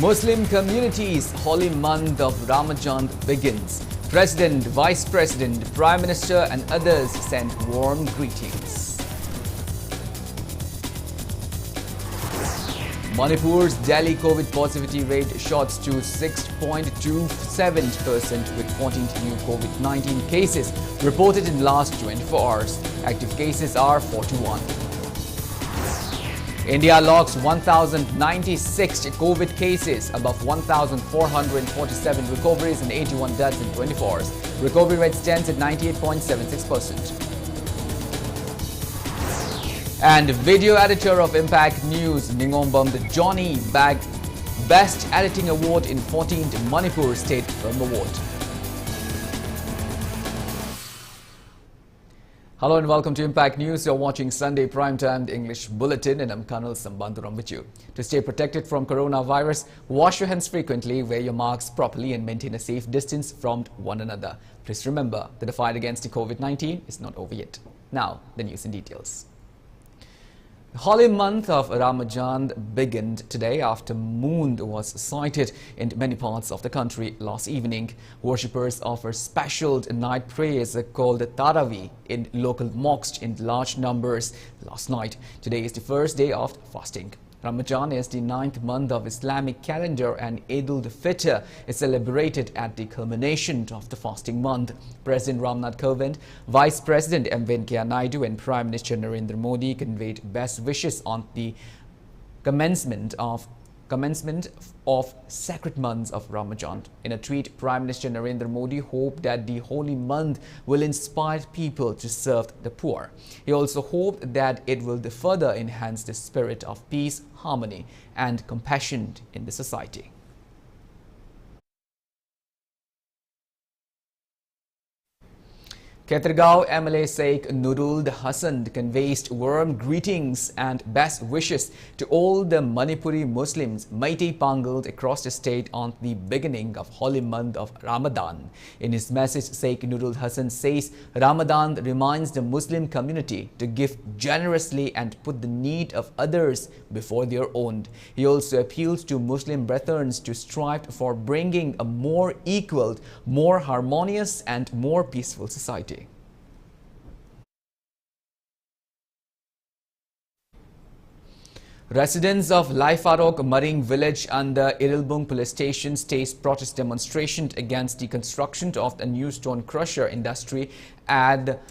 Muslim communities' holy month of Ramadan begins. President, Vice President, Prime Minister and others sent warm greetings. Manipur's daily COVID positivity rate shot to 6.27% with 14 new COVID-19 cases reported in last 24 hours. Active cases are 41. India logs 1,096 COVID cases, above 1,447 recoveries and 81 deaths in 24 hours. Recovery rate stands at 98.76%. And video editor of Impact News, Ningombam Johnny bagged Best Editing Award in 14th Manipur State Film Award. Hello and welcome to Impact News. You're watching Sunday Primetime English Bulletin and I'm KANEL SHAMBANDURAM with you. To stay protected from coronavirus, wash your hands frequently, wear your masks properly and maintain a safe distance from one another. Please remember that the fight against the COVID-19 is not over yet. Now, the news in details. The holy month of Ramadan began today after moon was sighted in many parts of the country last evening. Worshippers offer special night prayers called Tarawih in local mosques in large numbers last night. Today is the first day of fasting. Ramadan is the 9th month of Islamic calendar and Eid al-Fitr is celebrated at the culmination of the fasting month. President Ramnath Kovind, Vice President M. Venkaiah Naidu and Prime Minister Narendra Modi conveyed best wishes on the commencement of sacred months of Ramadan. In a tweet, Prime Minister Narendra Modi hoped that the holy month will inspire people to serve the poor. He also hoped that it will further enhance the spirit of peace, harmony and compassion in the society. Ketergaon MLA Sheikh Nurul Hassan conveys warm greetings and best wishes to all the Manipuri Muslims Meitei Pangal across the state on the beginning of holy month of Ramadan. In his message, Sheikh Nurul Hassan says Ramadan reminds the Muslim community to give generously and put the need of others before their own. He also appeals to Muslim brethren to strive for bringing a more equal, more harmonious and more peaceful society. Residents of Laifarok Maring village under Irilbung police station staged protest demonstration against the construction of a new stone crusher industry at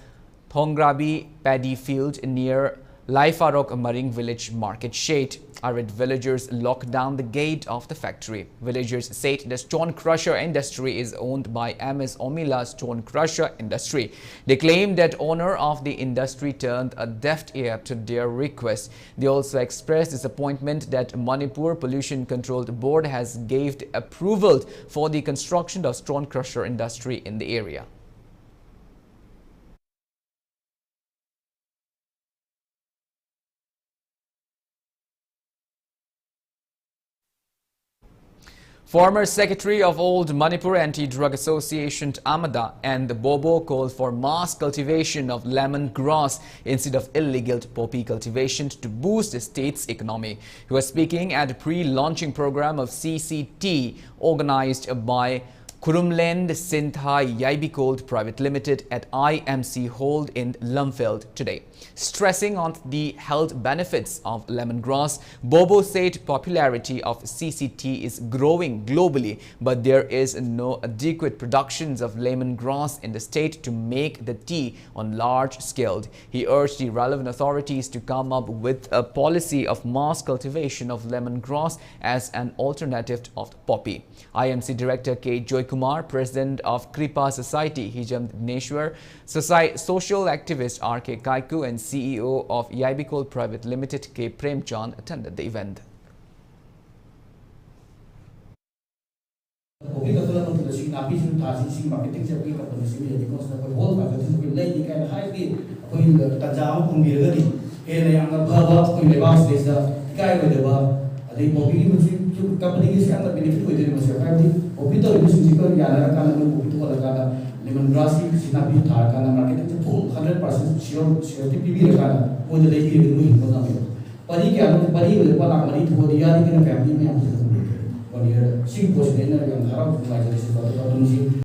Thongrabi paddy field near Laifarok Maring village market shade. Arid villagers locked down the gate of the factory. Villagers said the stone crusher industry is owned by MS Omila Stone Crusher Industry. They claimed that owner of the industry turned a deaf ear to their request. They also expressed disappointment that Manipur Pollution Control Board has gave approval for the construction of stone crusher industry in the area. Former Secretary of Old Manipur Anti-Drug Association Amada and the Bobo called for mass cultivation of lemongrass instead of illegal poppy cultivation to boost the state's economy. He was speaking at a pre-launching program of CCT organized by Kurumland Sintha Yaibikold Private Limited at IMC Hold in Lumfeld today. Stressing on the health benefits of lemongrass, Bobo said popularity of CCT is growing globally, but there is no adequate productions of lemongrass in the state to make the tea on large scale. He urged the relevant authorities to come up with a policy of mass cultivation of lemongrass as an alternative of poppy. IMC Director K. Joykumar, President of Kripa Society, Hijam Neshwar, social activist R.K. Kaiku and CEO of Yaibikol Private Limited K. Premchand attended the event. lemongrass is not being targeted on the market. It's a full 100% surety PB. When the lady will be put on it. But he can't, but he will put on money to the other family members. 1 year sim post na yang harap tunai jadi sesuatu yang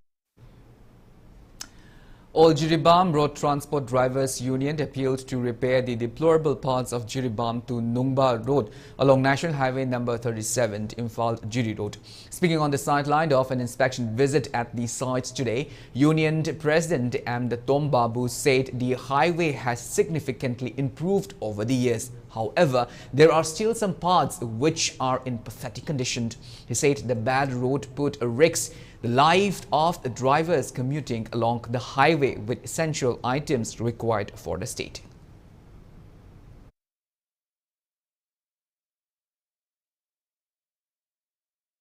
All Jiribam Road Transport Drivers Union appealed to repair the deplorable parts of Jiribam to Nungba Road along National Highway number 37, Imphal Jiri Road. Speaking on the sideline of an inspection visit at the site today, Union President M. Tom Babu said the highway has significantly improved over the years. However, there are still some parts which are in pathetic condition. He said the bad road put at risk the life of the drivers commuting along the highway with essential items required for the state.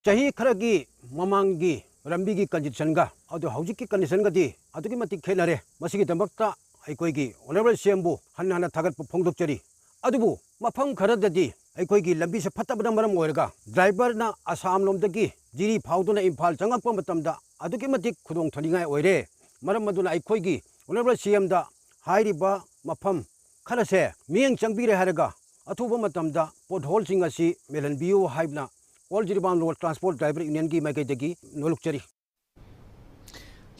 Chahi kharagi mamangi rambigi condition ga adu haujiki condition ga di adugi matik khenare masigi damakta aikoigi honorable CM bu hanna thagat phongdokchari adubu mafam kharadadi aikoigi lambi se phatabana maram oiraga driver na Assam lomdagi Jiri Fauduna Imphal changakpa matamda adugi matik khudong thaningai oire maram maduna aikoigi honorable CM da hairiba mafam kharase mieng changbire haraga athuba matamda pothol sing asi melanbiu haibna All Jiribam Road Transport Driver Union ki maikaidagi nolukchari.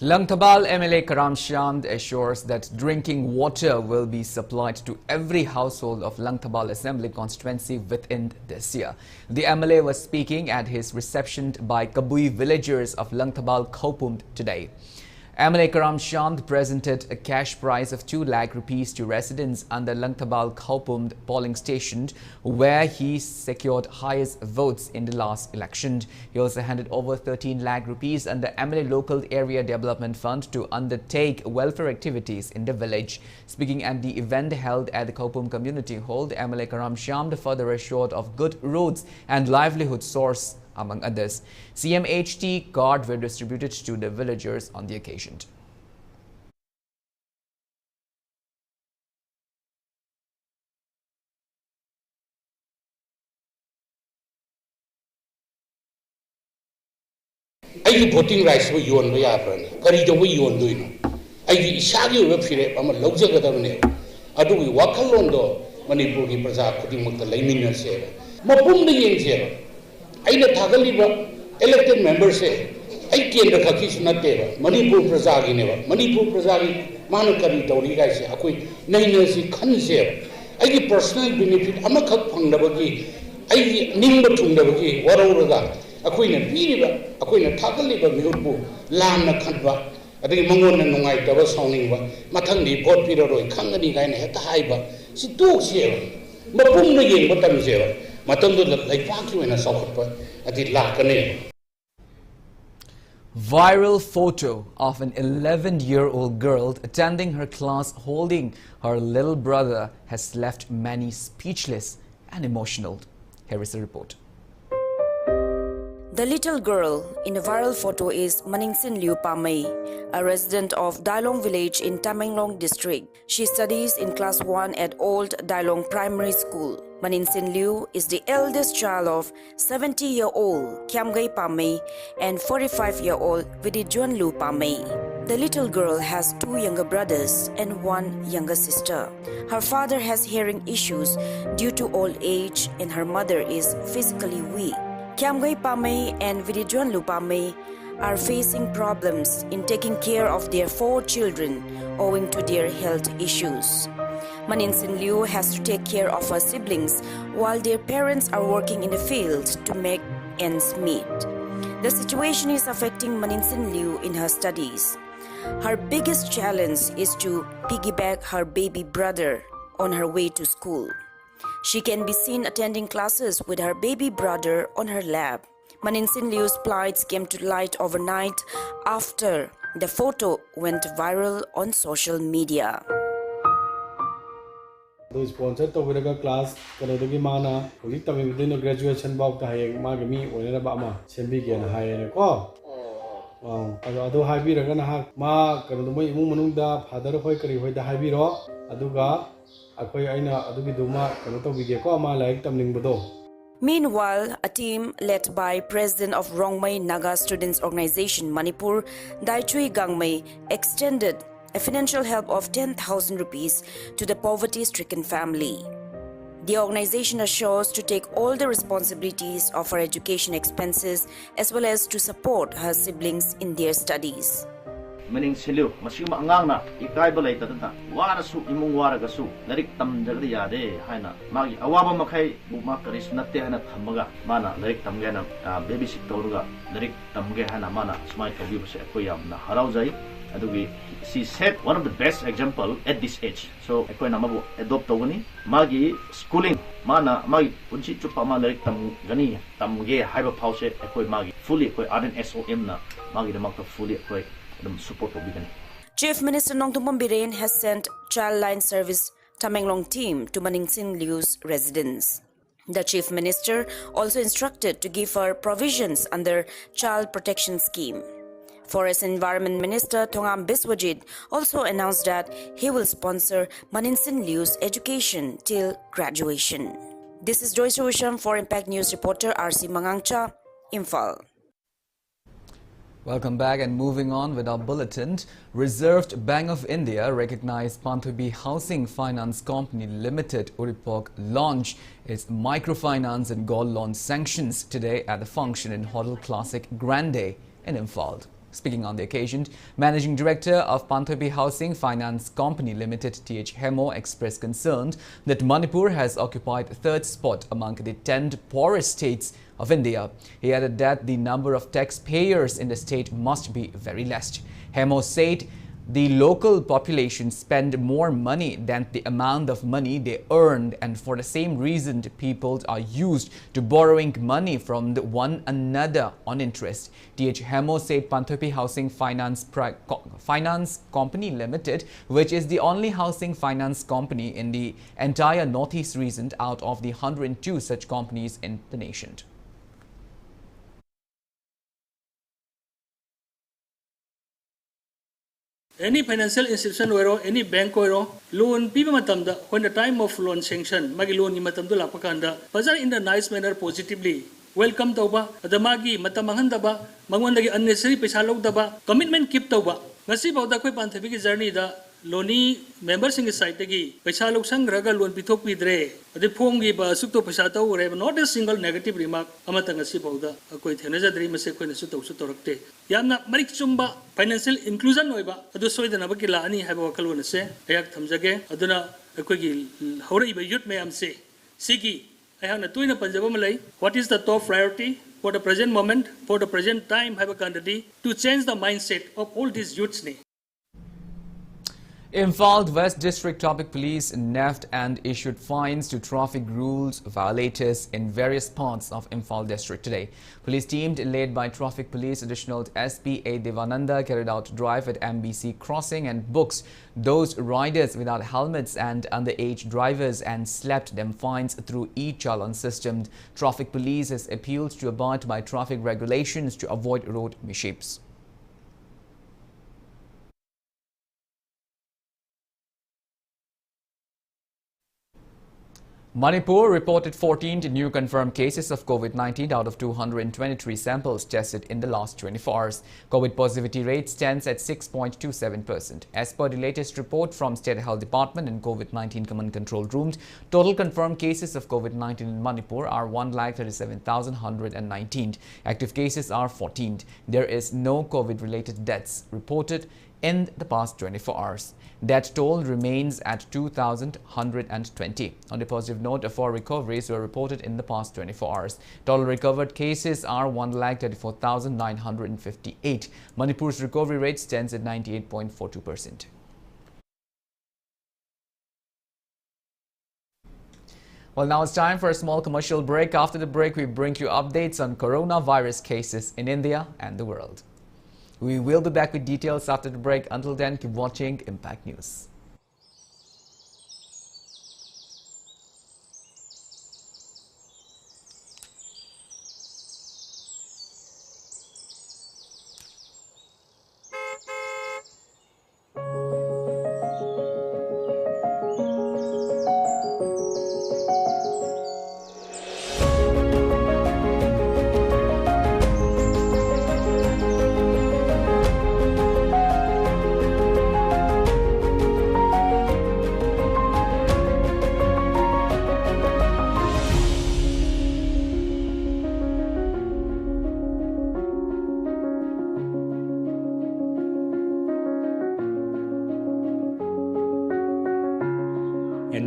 Langthabal MLA Karam Shyam assures that drinking water will be supplied to every household of Langthabal Assembly constituency within this year. The MLA was speaking at his reception by Kabui villagers of Langthabal Khopum today. MLA Karam Shyam presented a cash prize of 2 lakh rupees to residents under Langthabal Khopum polling station, where he secured highest votes in the last election. He also handed over 13 lakh rupees under MLA Local Area Development Fund to undertake welfare activities in the village. Speaking at the event held at the Khopum Community Hall, MLA Karam Shyam further assured of good roads and livelihood source, among others. CMHT cards were distributed to the villagers on the occasion. I voting rights we yon we are kari jo we yon doino I isagi we fire ama logja gadamne adu we wakalondo Manipur ki praja khuding mukta laimin se mapum de yeng se aina thagaliba elected members say I kendra khaki sunate Manipur praja gi ne Manipur praja gi manu kari tawri gai se akoi nai ne si khan se ai personal benefit ama khak phangdaba gi ai ningba thungdaba gi warauraga akoi na biriba akoi na thagaliba miutbu lamna khanba adai mangon na nungai taba sawningba mathang ni vote piraroi khangani gai na heta haiba si tok se mapum na yeng batam se Viral photo of an 11-year-old girl attending her class holding her little brother has left many speechless and emotional. Here is the report. The little girl in the viral photo is Maningsin Liu Pamei, a resident of Dailong village in Tamenglong district. She studies in class 1 at Old Dailong Primary School. Maningsin Liu is the eldest child of 70-year-old Kiamgai Pamei and 45-year-old Vidijuan Liu Pamei. The little girl has 2 younger brothers and 1 younger sister. Her father has hearing issues due to old age and her mother is physically weak. Kiamgai Pamei and Vidijuan Liu Pamei are facing problems in taking care of their 4 children owing to their health issues. Maninsin Liu has to take care of her siblings while their parents are working in the field to make ends meet. The situation is affecting Maninsin Liu in her studies. Her biggest challenge is to piggyback her baby brother on her way to school. She can be seen attending classes with her baby brother on her lap. Maninsin Liu's plights came to light overnight after the photo went viral on social media. Sponsor to class kanodagi mana uli tami within graduation bawk ta hayeng magami onera ba ma sembi gen hayene ko ado habi raga na ha ma kanodo mo imung manungda father hoi kari hoi da habi ro aduga akoi aina adugi duma kano to bige ko ma like tamning bodo. Meanwhile, a team led by President of Rongmei Naga Students Organization Manipur, Daichui Gangmei, extended a financial help of 10,000 rupees to the poverty-stricken family. The organization assures to take all the responsibilities of her education expenses as well as to support her siblings in their studies. Meaning silu, masima angangna, ikai balay tatata, warasu imung waragasu, narik tam jagdi yade, haina, magi awaba makai, buma karis natte hana thamaga, mana, narik tamgana, baby sit toruga, narik tamge hana mana, smai kabi base akoyam na harauzai, adugi, she set one of the best example at this age. So akoy namabu adopt togani, magi schooling, mana, magi unchi chupa ma narik tamgani, tamge haiba pause akoy magi, fully akoy RNSOM na, magi damakta fully akoy. Chief Minister Nongtungpon Biren has sent Child Line Service Tamenglong team to Maningsin Liu's residence. The Chief Minister also instructed to give her provisions under Child Protection Scheme. Forest and Environment Minister Thongam Biswajit also announced that he will sponsor Maninsin Liu's education till graduation. This is Joyce Rusham for Impact News reporter RC Mangangcha, Imphal. Welcome back, and moving on with our bulletin. Reserved Bank of India recognized Panthabi Housing Finance Company Limited Uripok launch its microfinance and gold loan sanctions today at the function in Hotel Classic Grande in Imphal. Speaking on the occasion, Managing Director of Panthabi Housing Finance Company Limited T.H. Hemo expressed concern that Manipur has occupied third spot among the 10 poorest states of India. He added that the number of taxpayers in the state must be very less. Hemo said the local population spend more money than the amount of money they earned, and for the same reason the people are used to borrowing money from one another on interest. T.H. Hemo said Panthabi Housing Finance Company Limited, which is the only housing finance company in the entire Northeast region out of the 102 such companies in the nation. Any financial institution or any bank or loan piba matamda when the time of loan sanction magi loan ni matamdo lapakanda bazar in the nice manner positively welcome tauba adamagi matamanganda ba mangwandagi unnecessary paisa logdaba commitment keep tauba ngasi bawda koi Panthabi ki journey da loni members in site gi paisa log sangraga loan pithok pidre ade phongi ba sukto paisa tau re not a single negative remark amata ngasi bawda koi thenaja dri mase koi nasu tau su torakte yamna marik chumba financial inclusion oiba adu soidana ba ki la ani haiba wakalona se ayak thamjage aduna koi gi hore ba youth mayam se sigi ayana tuina panjaba malai what is the top priority for the present moment for the present time haiba kandadi to change the mindset of all these youths ne. Imphal West District Traffic Police nabbed and issued fines to traffic rules violators in various parts of Imphal District today. Police team led by Traffic Police Additional SP A. Devananda carried out drive at MBC crossing and books those riders without helmets and underage drivers and slapped them fines through e-challan system. Traffic Police has appealed to abide by traffic regulations to avoid road mishaps. Manipur reported 14 new confirmed cases of COVID-19 out of 223 samples tested in the last 24 hours. COVID positivity rate stands at 6.27%. As per the latest report from State Health Department and COVID-19 Command Control Rooms, total confirmed cases of COVID-19 in Manipur are 137,119. Active cases are 14. There is no COVID-related deaths reported in the past 24 hours. That toll remains at 2,120. On a positive note, 4 recoveries were reported in the past 24 hours. Total recovered cases are 134,958. Manipur's recovery rate stands at 98.42%. Well, now it's time for a small commercial break. After the break, we bring you updates on coronavirus cases in India and the world. We will be back with details after the break. Until then, keep watching Impact News.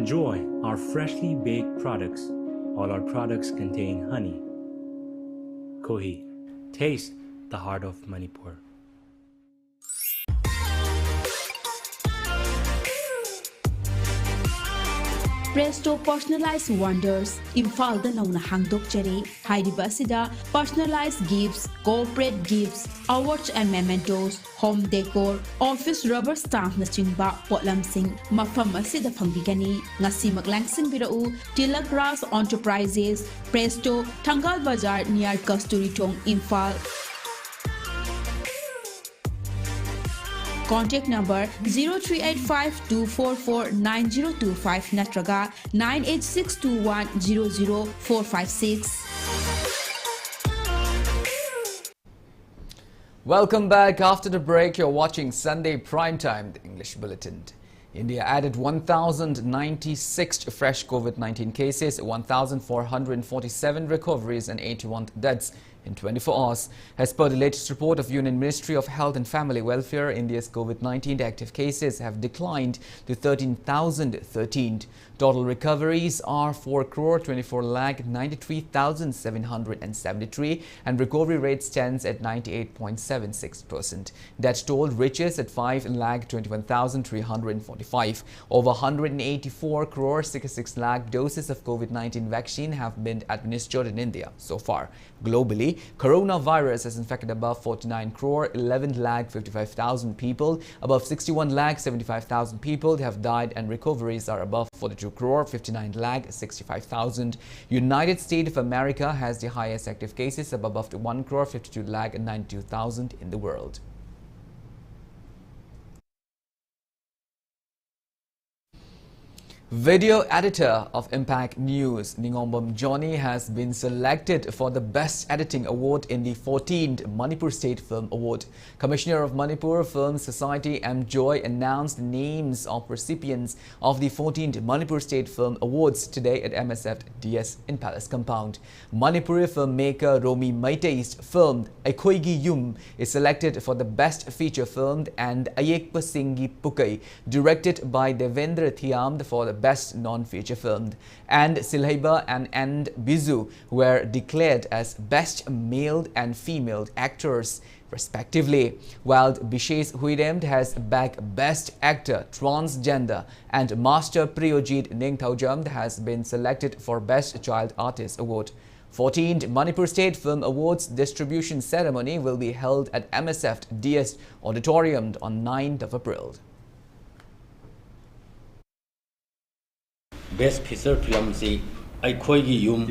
Enjoy our freshly baked products. All our products contain honey. Kohi, taste the heart of Manipur. Presto Personalized Wonders, Imphal da nauna hangdokchari, Hairiba asida personalized gifts, corporate gifts, awards and mementos, home decor, office rubber stamp na chingba potlamsing, mafam asida phangbigani, ngasi maglangsing birau, Tilakras Enterprises, Presto, Thangal Bazar near Kasturi Tong, Imphal. Contact number 0385-244-9025 natraga 98621-00456. Welcome back. After the break, you're watching Sunday Primetime, the English Bulletin. India added 1,096 fresh COVID-19 cases, 1,447 recoveries and 81 deaths in 24 hours. As per the latest report of Union Ministry of Health and Family Welfare, India's COVID-19 active cases have declined to 13,013. Total recoveries are 4,24,93,773 and recovery rate stands at 98.76%. Death toll reaches at 5,21,345. Over 184 crore 66 lakh doses of COVID-19 vaccine have been administered in India so far. Globally, coronavirus has infected above 49 crore 11 lakh 55,000 people. Above 61 lakh 75,000 people have died and recoveries are above 42 crore 59 lakh 65,000. United States of America has the highest active cases of above 1 crore 52 lakh 92,000 in the world. Video editor of Impact News, Ningombam Johnny, has been selected for the Best Editing Award in the 14th Manipur State Film Award. Commissioner of Manipur Film Society M. Joy announced the names of recipients of the 14th Manipur State Film Awards today at MSF DS in Palace Compound. Manipuri filmmaker Romi Maitei's film Aikoigi Yum is selected for the Best Feature Film, and Ayekpa Singhi Pukai, directed by Devendra Thiam, for the Best Non-Feature Film, and Silhaiba and Bizu were declared as Best Male and Female Actors respectively, while Bishes Huidemd has bagged Best Actor Transgender, and Master Priyojit Ningthaujamd has been selected for Best Child Artist Award. 14th Manipur State Film Awards distribution ceremony will be held at MSF DS Auditorium on 9th of April. Best Feature Film si Aikoigi Yum,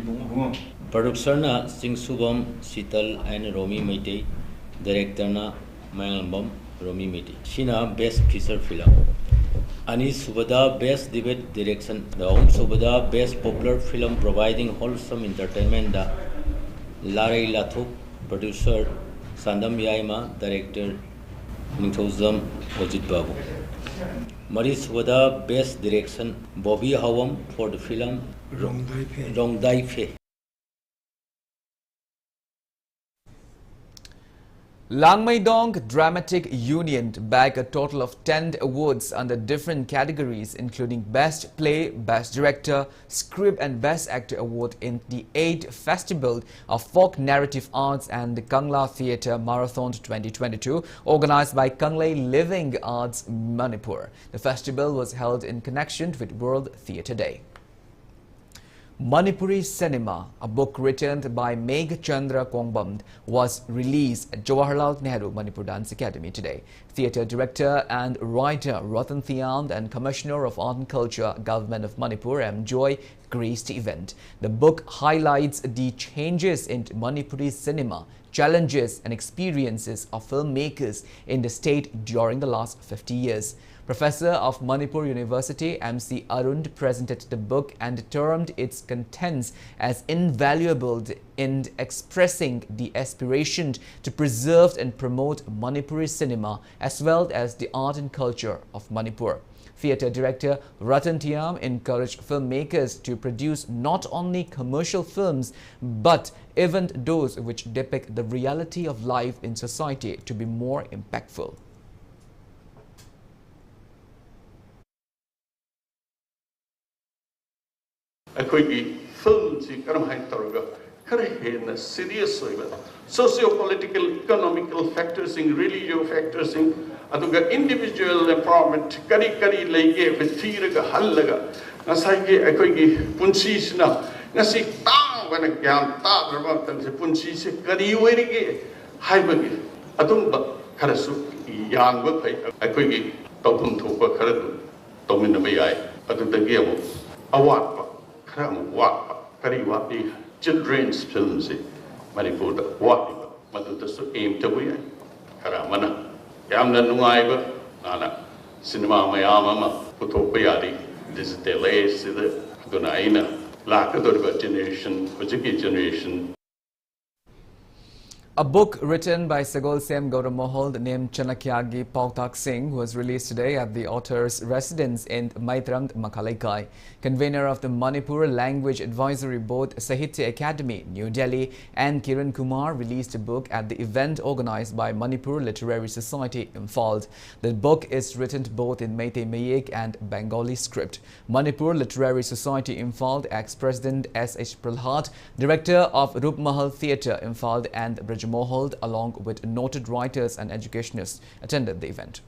Producer na Singsubam Sital and Romi Maitei, Director na Mayalambam Romi Maitei. Shina Best Feature Film. Ani Subada Best Debate Direction. The Om Subada Best Popular Film providing wholesome entertainment. Da Larai Lathuk, Producer Sandam Yaima, Director Ningthozam Ojit Babu. Maris Wada Best Direction Bobby Hawam for the film Rongdai Phe. Langmaidong Dramatic Union bagged a total of 10 awards under different categories, including Best Play, Best Director, Script and Best Actor Award in the 8th Festival of Folk Narrative Arts and the Kangla Theatre Marathon 2022, organized by Kanglei Living Arts Manipur. The festival was held in connection with World Theatre Day. Manipuri Cinema, a book written by Megh Chandra Kongbam, was released at Jawaharlal Nehru Manipur Dance Academy today. Theatre director and writer Ratan Thiand and Commissioner of Art and Culture, Government of Manipur, M. Joy, graced the event. The book highlights the changes in Manipuri cinema, challenges and experiences of filmmakers in the state during the last 50 years. Professor of Manipur University M.C. Arund presented the book and termed its contents as invaluable in expressing the aspiration to preserve and promote Manipuri cinema as well as the art and culture of Manipur. Theatre director Ratan Thiam encouraged filmmakers to produce not only commercial films but even those which depict the reality of life in society to be more impactful. ꯑꯩꯈꯣꯏꯒꯤ ꯐꯤꯜꯝꯁꯤ ꯀꯔꯝꯍꯥꯏꯅ ꯇꯧꯔꯒ ꯈꯔ ꯍꯦꯟꯅ serious ꯑꯣꯏꯕ socio-political, economical factors, religious factors, aduga individual empowerment, kari lege bethiraga hallaga, nasai aikoigi punsi sina, nasi tang wana gyan ta drama tan se punsi se kari werige haibagi, adumba karasu yangba pai aikoigi tawum thopa karadu tawminna bayai, adudagi amu awatpa karamu watpa kari wati children's films Manipur da wati madu su aim tabu ya karamana yamna nungaiba nana cinema mayama puthokpa yadi digital age sida duna aina lakadorba generation hojiki generation. A book written by Sagol Sem Gauramohol named Chanakyagi Pautak Singh was released today at the author's residence in Maitram, Makhalaikai. Convener of the Manipur Language Advisory Board, Sahitya Academy, New Delhi, and Kiran Kumar released a book at the event organized by Manipur Literary Society, Imphal. The book is written both in Meitei Mayik and Bengali script. Manipur Literary Society, Imphal, ex-president S.H. Pralhat, director of Rupmahal Theatre, Imphal, and Mohol, along with noted writers and educationists, attended the event.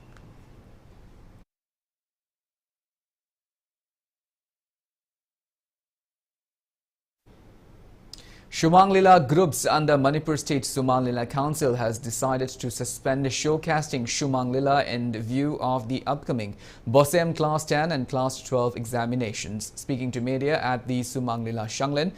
Shumang Lila groups under Manipur State Shumang Lila Council has decided to suspend showcasting Shumang Lila in view of the upcoming Bosem Class 10 and Class 12 examinations. Speaking to media at the Shumang Lila Shanglin,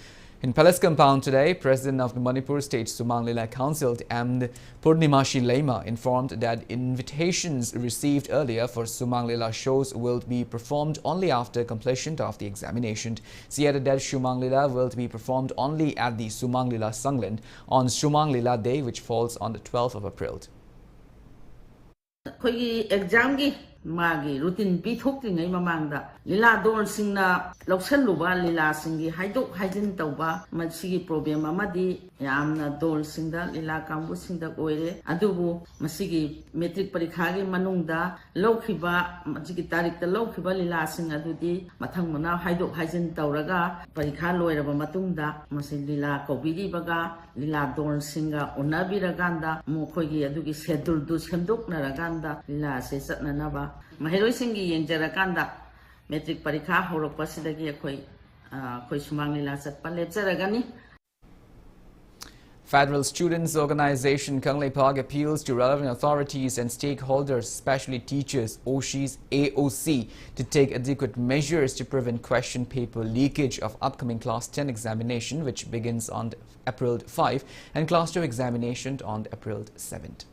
in Palace Compound today, President of the Manipur State Shumang Lila Council and Purnimashi Lema informed that invitations received earlier for Shumang Lila shows will be performed only after completion of the examination. She added that Shumang Lila will be performed only at the Shumang Lila Sangland on Shumang Lila Day, which falls on the 12th of April. Magi routine pithoktingai mamangda lila dol singna loksalluba lila singi haidok haidin tawba masigi problem amadi yamna dol singda lila kambu singda oire adubu masigi metric parikha gi manungda lokhiba masigi tarik ta lokhiba lila sing adudi mathang mana haidok haidin tawraga parikha loiraba matungda masi lila kobiri baga lila dol singa onabiraganda mokhogi adugi schedule du semdoknaraganda lila se satnanaba Mahiroi singi yenjarakanda metric parikha horopasidagi akoi Shumang Lila satpa lepjaragani. Federal Students Organization Kangleipak appeals to relevant authorities and stakeholders, especially teachers, OSHIs, AOC, to take adequate measures to prevent question paper leakage of upcoming Class 10 examination, which begins on April 5, and Class 2 examination on April 7th.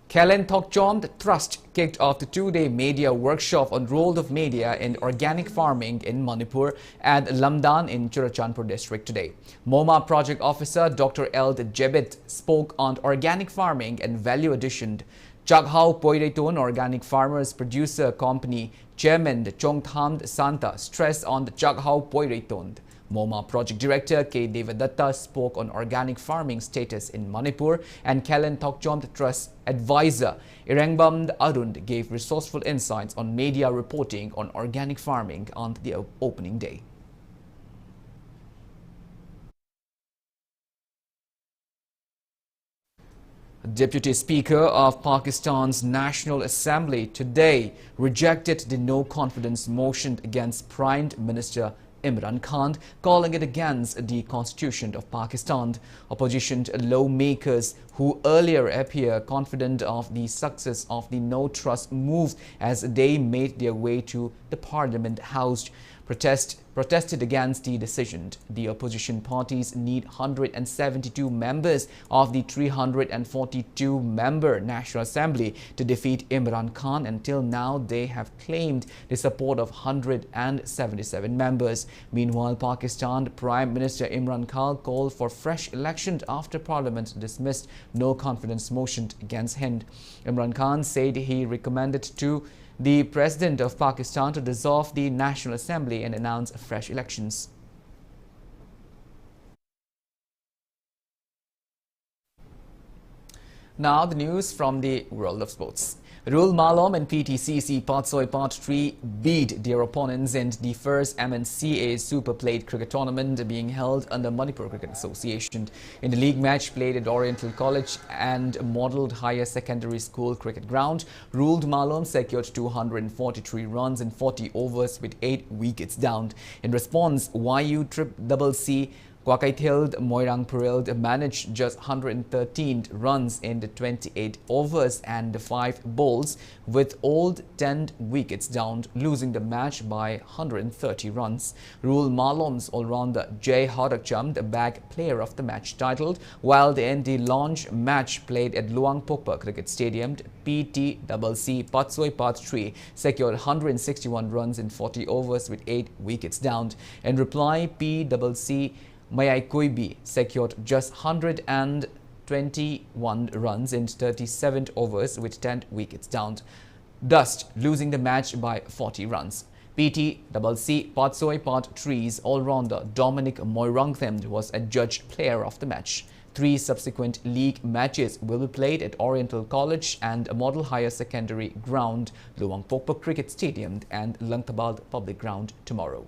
KANEL Thokchom Trust kicked off the two-day media workshop on role of media in organic farming in Manipur at Lamdan in Churachandpur district today. MoMA project officer Dr. Eld Jebit spoke on organic farming and value addition. Chaghau Poireton Organic Farmers Producer Company Chairman Chongtham Santa stressed on the Chaghau Poireton. MoMA Project Director K. Devadatta spoke on organic farming status in Manipur, and KANEL Thokchom Trust Advisor Irangbam Arun gave resourceful insights on media reporting on organic farming on the opening day. Deputy Speaker of Pakistan's National Assembly today rejected the no-confidence motion against Prime Minister Imran Khan, calling it against the Constitution of Pakistan. Opposition lawmakers who earlier appear confident of the success of the no-trust move as they made their way to the Parliament House protested against the decision. The opposition parties need 172 members of the 342-member National Assembly to defeat Imran Khan. Until now, they have claimed the support of 177 members. Meanwhile, Pakistan Prime Minister Imran Khan called for fresh elections after Parliament dismissed no-confidence motion against him. Imran Khan said he recommended to the President of Pakistan to dissolve the National Assembly and announce fresh elections. Now the news from the world of sports. Rule Malom and PTCC Patsoi Part 3 beat their opponents in the first MNCA Super Plate cricket tournament being held under Manipur Cricket Association. In the league match played at Oriental College and Modelled Higher Secondary School cricket ground, Ruled Malom secured 243 runs in 40 overs with 8 wickets down. In response, YU-CCC Kwakaitheld Moirang Purild managed just 113 runs in the 28 overs and 5 bowls, with all 10 wickets down, losing the match by 130 runs. Rule Malom's all-rounder Jay Hodakcham bagged Player of the Match title, while the ND launch match played at Luang Pokpa Cricket Stadium, PTCC Patsoi Part 3 secured 161 runs in 40 overs with 8 wickets down. In reply, PTCC Mayai Koibi secured just 121 runs in 37 overs with 10 wickets down, thus losing the match by 40 runs. PTCC Patsoi Part 3's all-rounder Dominic Moirangthem was adjudged Player of the Match. 3 subsequent league matches will be played at Oriental College and Model Higher Secondary Ground, Luang Pokpa Cricket Stadium and Langtabal Public Ground tomorrow.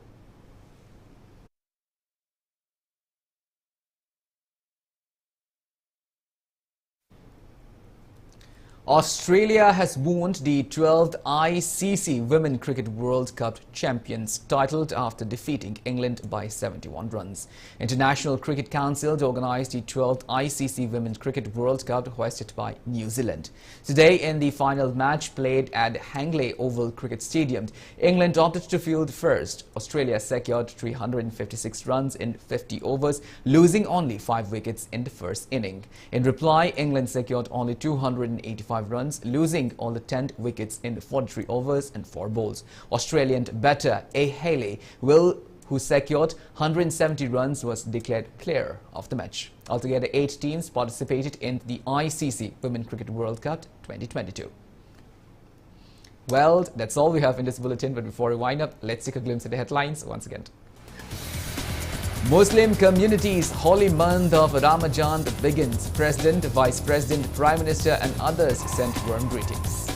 Australia has won the 12th ICC Women Cricket World Cup champions title after defeating England by 71 runs. International Cricket Council organised the 12th ICC Women's Cricket World Cup hosted by New Zealand. Today, in the final match played at Hangley Oval Cricket Stadium, England opted to field first. Australia secured 356 runs in 50 overs, losing only 5 wickets in the first inning. In reply, England secured only 285 runs, losing all the 10 wickets in the 43 overs and 4 bowls. Australian batter A. Haley, who secured 170 runs, was declared Player of the Match. Altogether, 8 teams participated in the ICC Women Cricket World Cup 2022. Well, that's all we have in this bulletin, but before we wind up, let's take a glimpse at the headlines once again. Muslim community's holy month of Ramadan begins. President, Vice President, Prime Minister and others sent warm greetings.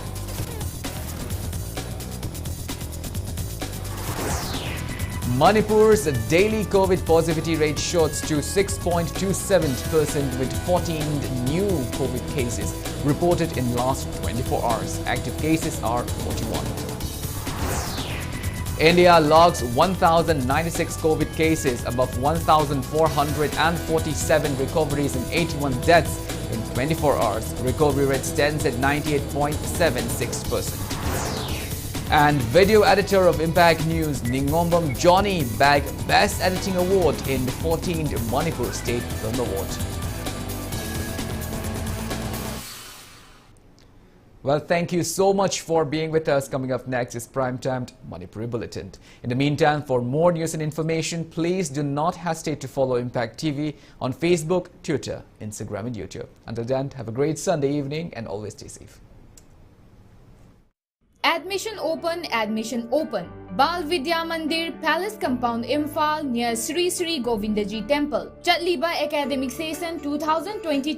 Manipur's daily COVID positivity rate shoots to 6.27% with 14 new COVID cases reported in last 24 hours. Active cases are 41. India logs 1,096 COVID cases, above 1,447 recoveries and 81 deaths in 24 hours. Recovery rate stands at 98.76%. And video editor of Impact News, Ningombam Johnny bagged Best Editing Award in the 14th Manipur State Film Award. Well, thank you so much for being with us. Coming up next is Primetime Manipuri Bulletin. In the meantime, for more news and information, please do not hesitate to follow Impact TV on Facebook, Twitter, Instagram and YouTube. Until then, have a great Sunday evening and always stay safe. Admission open, admission open. Bal Vidya Mandir Palace Compound, Imphal, near Sri Sri Govindaji Temple. Chatliba Academic Session 2022.